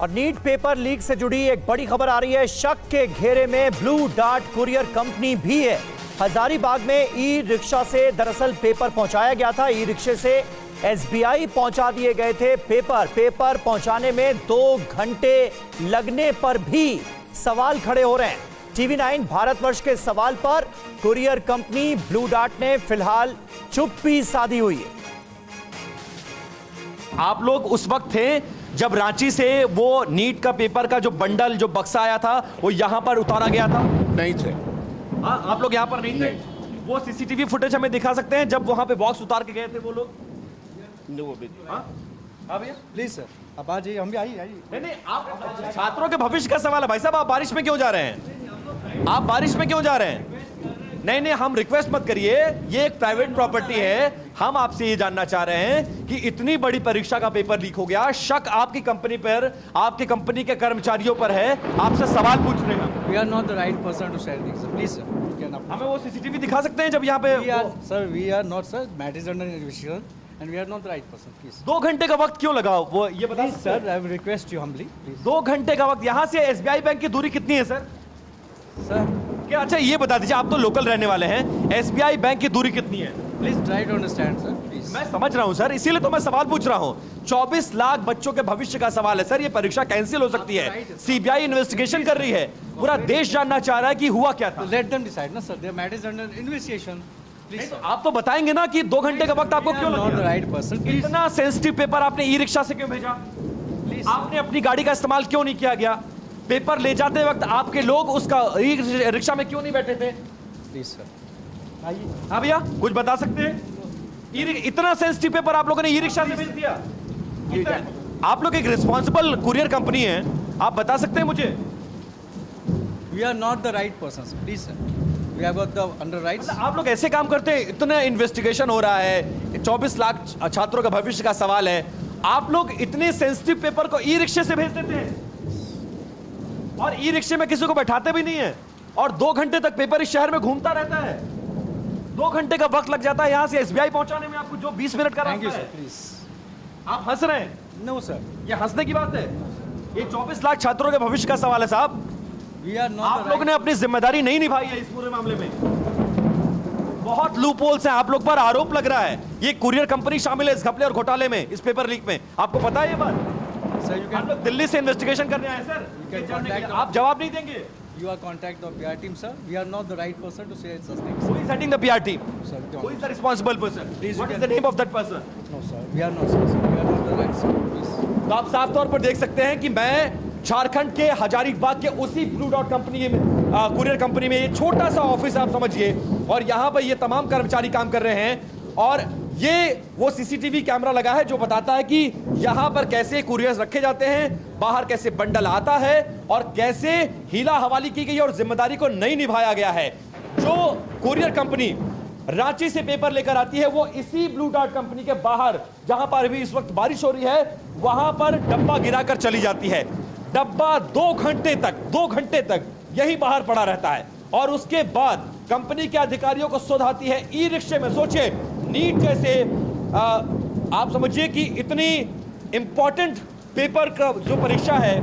और NEET paper leak से जुड़ी एक बड़ी खबर आ रही है। शक के घेरे में ब्लू डार्ट कुरियर कंपनी भी है। हजारीबाग में ई रिक्शा से दरअसल पेपर पहुंचाया गया था। ई रिक्शे से एसबीआई पहुंचा दिए गए थे पेपर पहुंचाने में 2 घंटे लगने पर भी सवाल खड़े हो रहे हैं। टीवी 9 भारतवर्ष के सवाल पर कुरियर कंपनी ब्लू डार्ट ने फिलहाल चुप्पी साधी हुई है। आप लोग उस वक्त थे जब रांची से वो नीट का पेपर का जो बंडल जो बक्सा आया था वो यहां पर उतारा गया था? नहीं थे। आप लोग यहां पर नहीं थे? वो सीसीटीवी फुटेज हमें दिखा सकते हैं जब वहां पे बॉक्स उतार के गए थे वो लोग? भैया प्लीज सर अब आ जाइए, हम भी आइए। नहीं, आप छात्रों के भविष्य का सवाल है भाई साहब। आप बारिश में क्यों जा रहे हैं? आप बारिश में क्यों जा रहे हैं? नहीं, हम रिक्वेस्ट मत करिए, ये एक प्राइवेट प्रॉपर्टी है। हम आपसे ये जानना चाह रहे हैं कि इतनी बड़ी परीक्षा का पेपर लीक हो गया, शक आपकी कंपनी पर, आपकी कंपनी के कर्मचारियों पर है, आपसे सवाल पूछ रहे हैं। We are not the right person to share things, please sir. हमें वो सीसीटीवी दिखा सकते हैं जब यहाँ पे? We are not sir, matter is under investigation and we are not the right person, please. 2 घंटे का वक्त क्यों लगा वो ये बता सर? I will request you humbly, please. 2 घंटे का वक्त। यहाँ से एसबीआई बैंक की दूरी कितनी है सर? क्या अच्छा ये बता दीजिए, आप तो लोकल रहने वाले हैं, एसबीआई बैंक की दूरी कितनी है? Please try to understand sir, please. मैं समझ रहा हूं सर, इसीलिए तो मैं सवाल पूछ रहा हूं। 24 लाख बच्चों के भविष्य का सवाल है सर। ये परीक्षा कैंसिल हो सकती है। सीबीआई इन्वेस्टिगेशन कर रही है, पूरा देश जानना चाह रहा है कि हुआ क्या था। लेट देम डिसाइड ना sir, there matter is under investigation, please. आप तो बताएंगे ना कि 2 घंटे का वक्त आपको क्यों लगा? Not the right person, please. इतना सेंसिटिव पेपर आपने ई रिक्शा से क्यों भेजा? प्लीज। आपने अपनी गाड़ी का इस्तेमाल क्यों नहीं किया गया? पेपर ले जाते वक्त आपके लोग उसका ई रिक्शा में क्यों नहीं बैठे थे? प्लीज सर आइए। हाँ भैया, कुछ बता सकते हैं? इतना सेंसिटिव पेपर आप लोगों ने ई रिक्शा से भेज दिया। आप लोग एक रिस्पॉन्सिबल कुरियर कंपनी है, आप बता सकते हैं मुझे? We are not the right person, please sir. We have got the under rights. आप लोग ऐसे काम करते हैं? इतना इन्वेस्टिगेशन हो रहा है, 24 लाख छात्रों का भविष्य का सवाल है, आप लोग इतने सेंसिटिव पेपर को ई रिक्शे से भेज देते हैं और ई रिक्शे में किसी को बैठाते भी नहीं है, और 2 घंटे तक पेपर इस शहर में घूमता रहता है। 2 घंटे का वक्त लग जाता है यहां से एसबीआई पहुंचाने में, आपको जो 20 मिनट का रास्ता है। प्लीज। आप हंस रहे हैं? नो सर, ये हंसने की बात है? ये 24 लाख छात्रों के भविष्य का सवाल है साहब। We are not. आप लोग ने अपनी जिम्मेदारी नहीं निभाई है इस पूरे मामले में। बहुत लूपहोल्स हैं, आप लोग पर आरोप लग रहा है ये कुरियर कंपनी शामिल है इस घपले और घोटाले में, इस पेपर लीक में। आपको पता है ये बात? सर यू हम लोग दिल्ली से इन्वेस्टिगेशन करने आए सर। आप जवाब नहीं देंगे? You are contact the PR team, sir. We are not the right person to say such things. Who is heading the PR team? Sir, Who is the responsible person? Please, What you is can- the name of that person? No, sir. We are not, sir. We are not the right, sir. Please. तो आप साफ तौर पर देख सकते हैं कि मैं झारखंड के हजारीबाग के उसी ब्लू डॉट कंपनी में, कुरियर कंपनी में, ये छोटा सा ऑफिस आप समझिए, और यहाँ पर ये तमाम कर्मचारी काम कर रहे हैं, और ये वो सीसीटीवी कैमरा लगा है जो बताता है कि यहां पर कैसे कुरियर्स रखे जाते हैं, बाहर कैसे बंडल आता है, और कैसे हीला हवाली की गई और जिम्मेदारी को नहीं निभाया गया है। जो कुरियर कंपनी रांची से पेपर लेकर आती है वो इसी ब्लू डार्ट कंपनी के बाहर, जहां पर भी इस वक्त बारिश हो रही है, वहां पर डब्बा गिराकर चली जाती है। डब्बा 2 घंटे तक यही बाहर पड़ा रहता है, और उसके बाद कंपनी के अधिकारियों को सुध आती है ई रिक्शे में। सोचिए, नीट जैसे आप समझिए कि इतनी इंपॉर्टेंट पेपर का जो परीक्षा है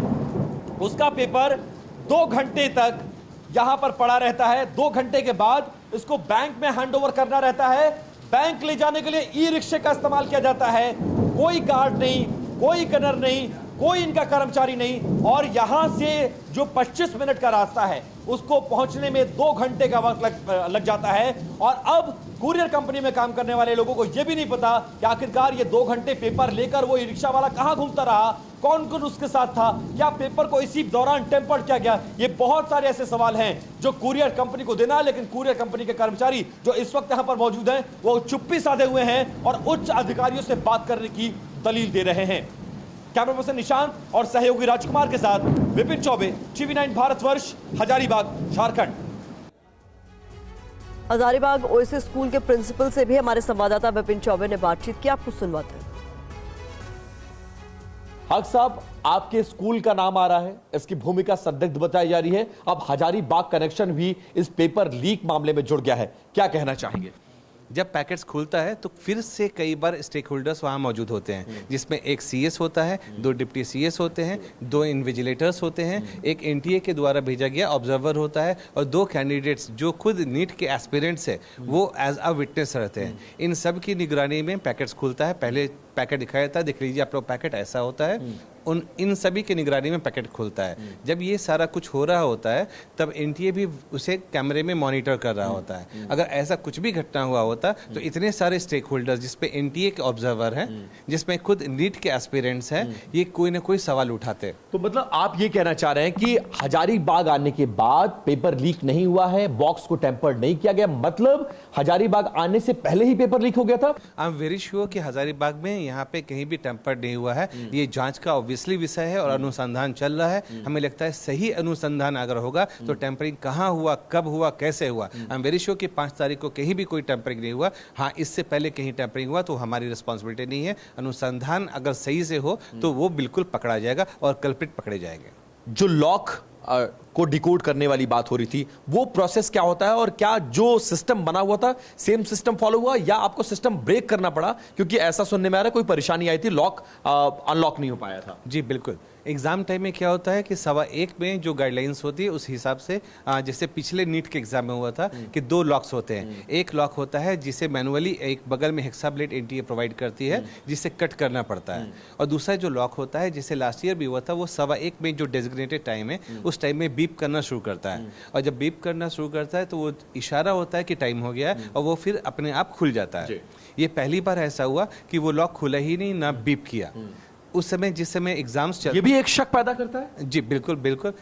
उसका पेपर 2 घंटे तक यहां पर पड़ा रहता है। 2 घंटे के बाद इसको बैंक में हैंडओवर करना रहता है। बैंक ले जाने के लिए ई रिक्शे का इस्तेमाल किया जाता है। कोई गार्ड नहीं, कोई गनर नहीं, कोई इनका कर्मचारी नहीं, और यहां से जो 25 मिनट का रास्ता है उसको पहुंचने में 2 घंटे का वक्त लग जाता है। और अब कुरियर कंपनी में काम करने वाले लोगों को यह भी नहीं पता कि आखिरकार ये 2 घंटे पेपर लेकर वो ई रिक्शा वाला कहां घूमता रहा, कौन कौन उसके साथ था, क्या पेपर को इसी दौरान टेम्पर्ड किया गया। ये बहुत सारे ऐसे सवाल हैं जो कुरियर कंपनी को देना है, लेकिन कुरियर कंपनी के कर्मचारी जो इस वक्त यहां पर मौजूद हैं वो चुप्पी साधे हुए हैं और उच्च अधिकारियों से बात करने की दलील दे रहे हैं। कैमरा पर्सन निशांत और सहयोगी राजकुमार के साथ Vipin Choubey, TV 9 Bharatvarsh, Hazaribagh, Jharkhand. Hazaribagh oasis school के प्रिंसिपल से भी हमारे संवाददाता विपिन चौबे ने बातचीत की, आपको सुनवाते हैं। हक साहब, आपके स्कूल का नाम आ रहा है, इसकी भूमिका संदिग्ध बताई जा रही है, अब हजारीबाग कनेक्शन भी इस पेपर लीक मामले में जुड़ गया है, क्या कहना चाहेंगे? जब पैकेट्स खुलता है तो फिर से कई बार स्टेक होल्डर्स वहाँ मौजूद होते हैं, जिसमें एक CS होता है, 2 डिप्टी CS होते हैं, 2 इन्विजिलेटर्स होते हैं, एक NTA के द्वारा भेजा गया ऑब्जर्वर होता है और 2 कैंडिडेट्स जो खुद नीट के एस्पिरेंट्स है वो एज अ विटनेस रहते हैं। इन सब की निगरानी में पैकेट्स खुलता है। पहले पैकेट दिखाया जाता है, देख लीजिए आप लोग पैकेट ऐसा होता है, इन सभी की निगरानी में पैकेट खुलता है। जब ये सारा कुछ हो रहा होता है तब NTA भी उसे कैमरे में मॉनिटर कर रहा होता है। अगर ऐसा कुछ भी घटना हुआ होता तो इतने सारे स्टेक होल्डर्स जिसपे NTA के ऑब्जर्वर हैं, जिसमें खुद नीट के एस्पिरेंट्स हैं, ये कोई ना कोई सवाल उठाते। तो मतलब आप ये कहना चाह रहे हैं कि हजारीबाग आने के बाद पेपर लीक नहीं हुआ है, बॉक्स को टेम्पर्ड नहीं किया गया, मतलब हजारीबाग आने से पहले ही पेपर लीक हो गया था? आई एम वेरी श्योर कि हजारीबाग में यहाँ पे कहीं भी टेम्पर्ड नहीं हुआ है। ये जांच का ऑब्वियसली विषय है और अनुसंधान चल रहा है। हमें लगता है सही अनुसंधान अगर होगा तो टेम्परिंग कहाँ हुआ, कब हुआ, कैसे हुआ। आई एम वेरी श्योर कि 5 तारीख को कहीं भी कोई टेम्परिंग नहीं हुआ। हाँ, इससे पहले कहीं टेम्परिंग हुआ तो हमारी रिस्पॉन्सिबिलिटी नहीं है। अनुसंधान अगर सही से हो तो वो बिल्कुल पकड़ा जाएगा और कल्प्रिट पकड़े जाएंगे। जो लॉक को डिकोड करने वाली बात हो रही थी, वो प्रोसेस क्या होता है और क्या जो सिस्टम बना हुआ था सेम सिस्टम फॉलो हुआ या आपको सिस्टम ब्रेक करना पड़ा? क्योंकि ऐसा सुनने में आ रहा है कोई परेशानी आई थी, लॉक अनलॉक नहीं हो पाया था। जी बिल्कुल। एग्जाम टाइम में क्या होता है कि 1:15 में जो गाइडलाइंस होती है उस हिसाब से जैसे पिछले नीट के एग्जाम में हुआ था कि 2 लॉक्स होते हैं। एक लॉक होता है जिसे मैनुअली एक बगल में हेक्साब्लेड NTA प्रोवाइड करती है जिसे कट करना पड़ता है, और दूसरा जो लॉक होता है जिसे लास्ट ईयर भी हुआ था वो 1:15 में जो डेजिग्नेटेड टाइम है उस टाइम में बीप करना शुरू करता है, और जब बीप करना शुरू करता है तो वो इशारा होता है कि टाइम हो गया है और वो फिर अपने आप खुल जाता है। ये पहली बार ऐसा हुआ कि वो लॉक खुला ही नहीं, ना बीप किया। उस समय जिस समय एग्जाम्स चल, ये भी एक शक पैदा करता है। जी बिल्कुल बिल्कुल।